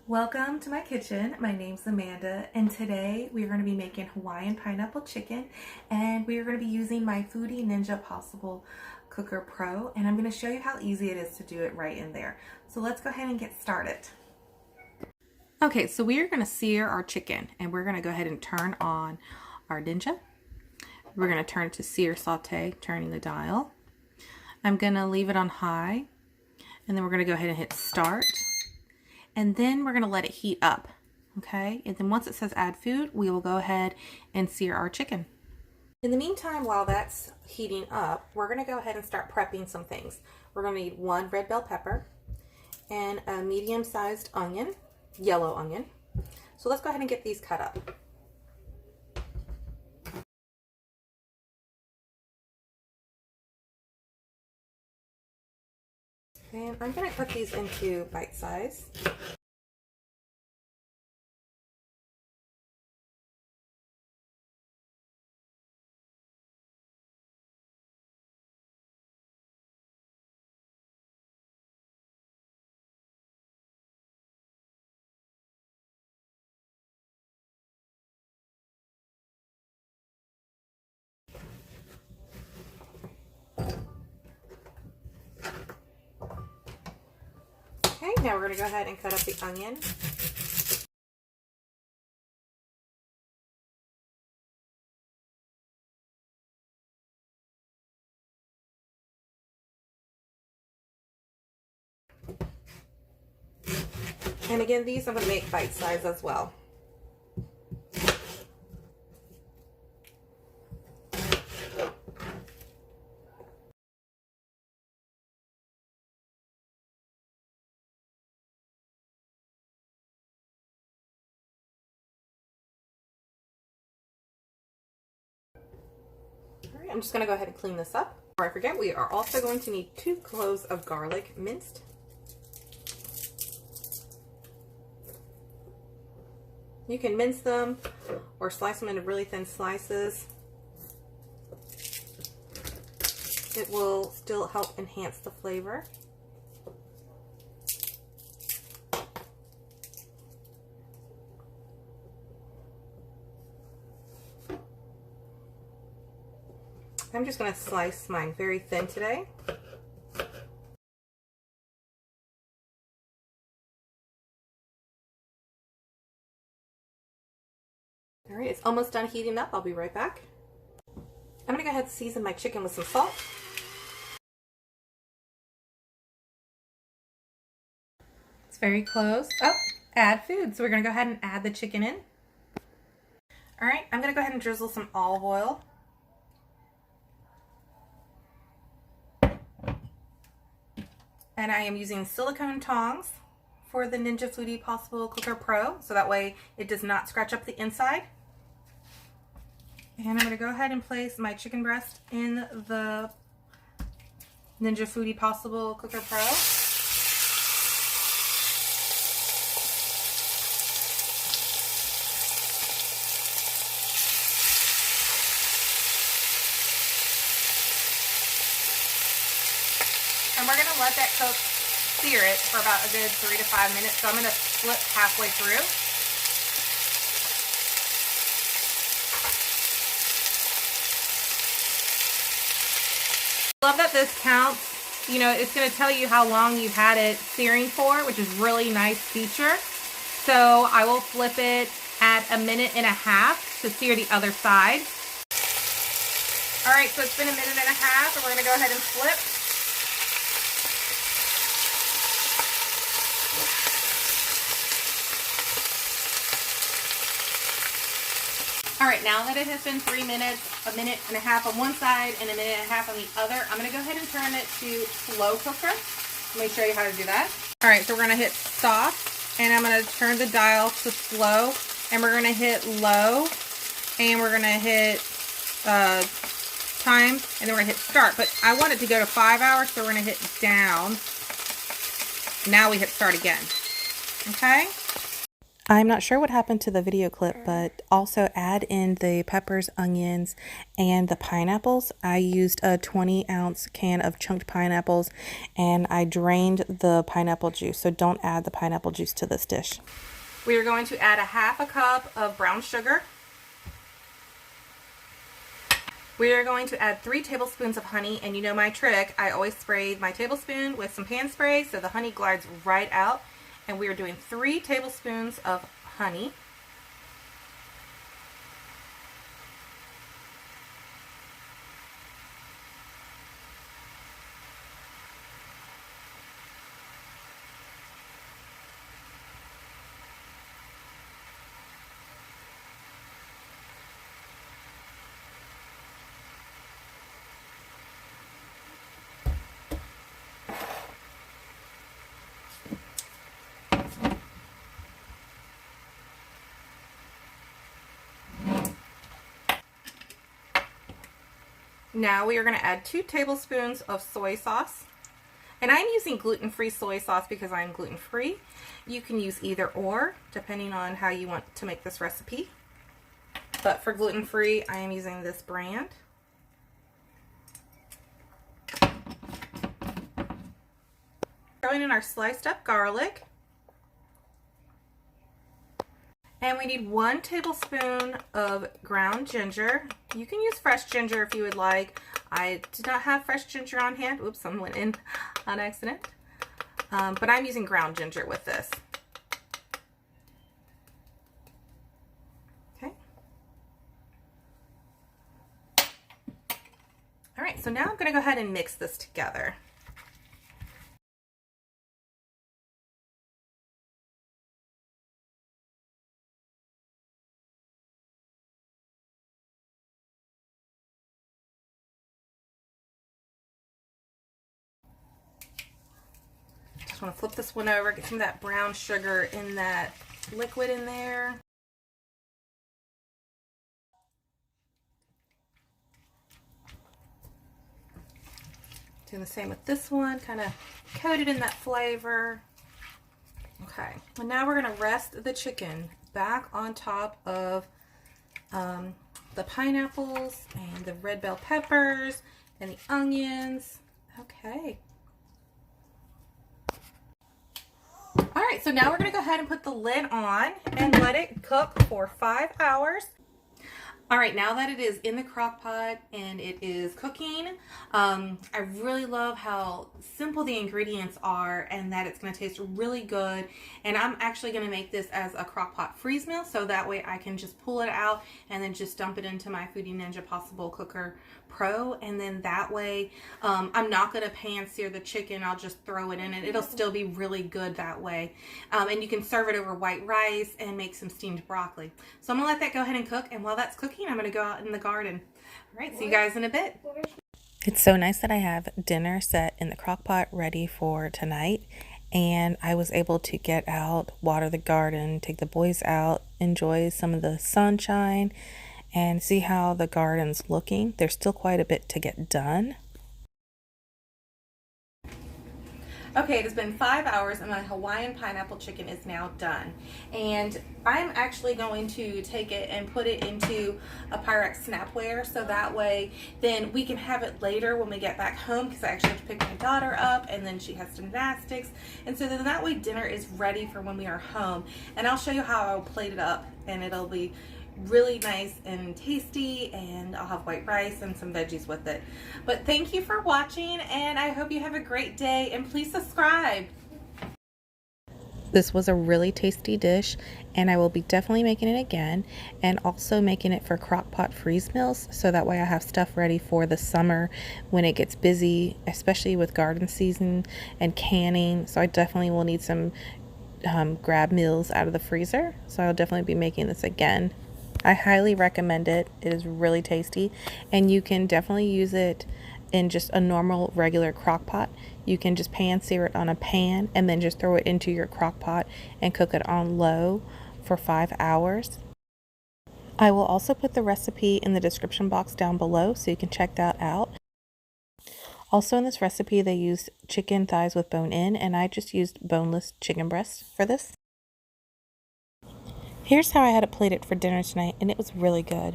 Welcome to my kitchen. My name's Amanda, and today we are going to be making Hawaiian pineapple chicken, and we are going to be using my Foodi Ninja Possible Cooker Pro, and I'm going to show you how easy it is to do it right in there. So let's go ahead and get started. Okay, so we are going to sear our chicken, and we're going to go ahead and turn on our Ninja. We're going to turn it to sear saute, turning the dial. I'm going to leave it on high, and then we're going to go ahead and hit start. And then we're going to let it heat up, okay? And then once it says add food, we will go ahead and sear our chicken. In the meantime, while that's heating up, we're going to go ahead and start prepping some things. We're going to need 1 red bell pepper and a medium-sized onion, yellow onion. So let's go ahead and get these cut up. And I'm going to cut these into bite size. Okay, now we're going to go ahead and cut up the onion. And again, these I'm going to make bite size as well. Alright, I'm just going to go ahead and clean this up. Before I forget, we are also going to need 2 cloves of garlic minced. You can mince them or slice them into really thin slices. It will still help enhance the flavor. I'm just going to slice mine very thin today. All right, it's almost done heating up. I'll be right back. I'm going to go ahead and season my chicken with some salt. It's very close. Oh, add food. So we're going to go ahead and add the chicken in. All right, I'm going to go ahead and drizzle some olive oil. And I am using silicone tongs for the Ninja Foodi Possible Cooker Pro, so that way it does not scratch up the inside. And I'm going to go ahead and place my chicken breast in the Ninja Foodi Possible Cooker Pro. And we're going to let that cook, sear it for about a good 3 to 5 minutes. So I'm going to flip halfway through. I love that this counts. You know, it's going to tell you how long you've had it searing for, which is really nice feature. So I will flip it at 1.5 minutes to sear the other side. All right, so it's been 1.5 minutes, and we're going to go ahead and flip. All right, now that it has been 3 minutes, 1.5 minutes on one side and 1.5 minutes on the other, I'm going to go ahead and turn it to slow cooker. Let me show you how to do that. All right, so we're going to hit stop, and I'm going to turn the dial to slow, and we're going to hit low, and we're going to hit time, and then we're going to hit start. But I want it to go to 5 hours, so we're going to hit down. Now we hit start again. Okay? I'm not sure what happened to the video clip, but also add in the peppers, onions, and the pineapples. I used a 20-ounce can of chunked pineapples, and I drained the pineapple juice, so don't add the pineapple juice to this dish. We are going to add a half a cup of brown sugar. We are going to add 3 tablespoons of honey, and you know my trick, I always spray my tablespoon with some pan spray so the honey glides right out. And we are doing 3 tablespoons of honey. Now we are going to add 2 tablespoons of soy sauce. And I'm using gluten-free soy sauce because I'm gluten-free. You can use either or, depending on how you want to make this recipe. But for gluten-free, I am using this brand. Throwing in our sliced up garlic. And we need 1 tablespoon of ground ginger. You can use fresh ginger if you would like. I did not have fresh ginger on hand. Oops, some went in on accident. But I'm using ground ginger with this. Okay. All right, so now I'm going to go ahead and mix this together. Just want to flip this one over, get some of that brown sugar in that liquid in there. Doing the same with this one, kind of coat it in that flavor. Okay, well now we're going to rest the chicken back on top of the pineapples and the red bell peppers and the onions. Okay. All right, so now we're going to go ahead and put the lid on and let it cook for 5 hours. All right, now that it is in the crock pot and it is cooking, I really love how simple the ingredients are and that it's going to taste really good. And I'm actually going to make this as a crock pot freeze meal, so that way I can just pull it out and then just dump it into my Foodi Ninja Possible Cooker Pro. And then that way I'm not going to pan sear the chicken. I'll just throw it in and it'll still be really good that way. And you can serve it over white rice and make some steamed broccoli. So I'm going to let that go ahead and cook, and while that's cooking, I'm going to go out in the garden. All right, see you guys in a bit. It's so nice that I have dinner set in the crock pot ready for tonight, and I was able to get out, water the garden, take the boys out, enjoy some of the sunshine, and see how the garden's looking. There's still quite a bit to get done. Okay, it has been 5 hours and my Hawaiian pineapple chicken is now done. And I'm actually going to take it and put it into a Pyrex Snapware, so that way then we can have it later when we get back home, because I actually have to pick my daughter up and then she has gymnastics. And so then that way dinner is ready for when we are home. And I'll show you how I'll plate it up, and it'll be really nice and tasty, and I'll have white rice and some veggies with it. But thank you for watching, and I hope you have a great day, and please subscribe. This was a really tasty dish, and I will be definitely making it again, and also making it for crock pot freeze meals, so that way I have stuff ready for the summer when it gets busy, especially with garden season and canning. So I definitely will need some grab meals out of the freezer, so I'll definitely be making this again. I highly recommend it. It is really tasty, and you can definitely use it in just a normal regular crock pot. You can just pan sear it on a pan and then just throw it into your crock pot and cook it on low for 5 hours. I will also put the recipe in the description box down below so you can check that out. Also in this recipe they used chicken thighs with bone in, and I just used boneless chicken breast for this. Here's how I had it plated for dinner tonight, and it was really good.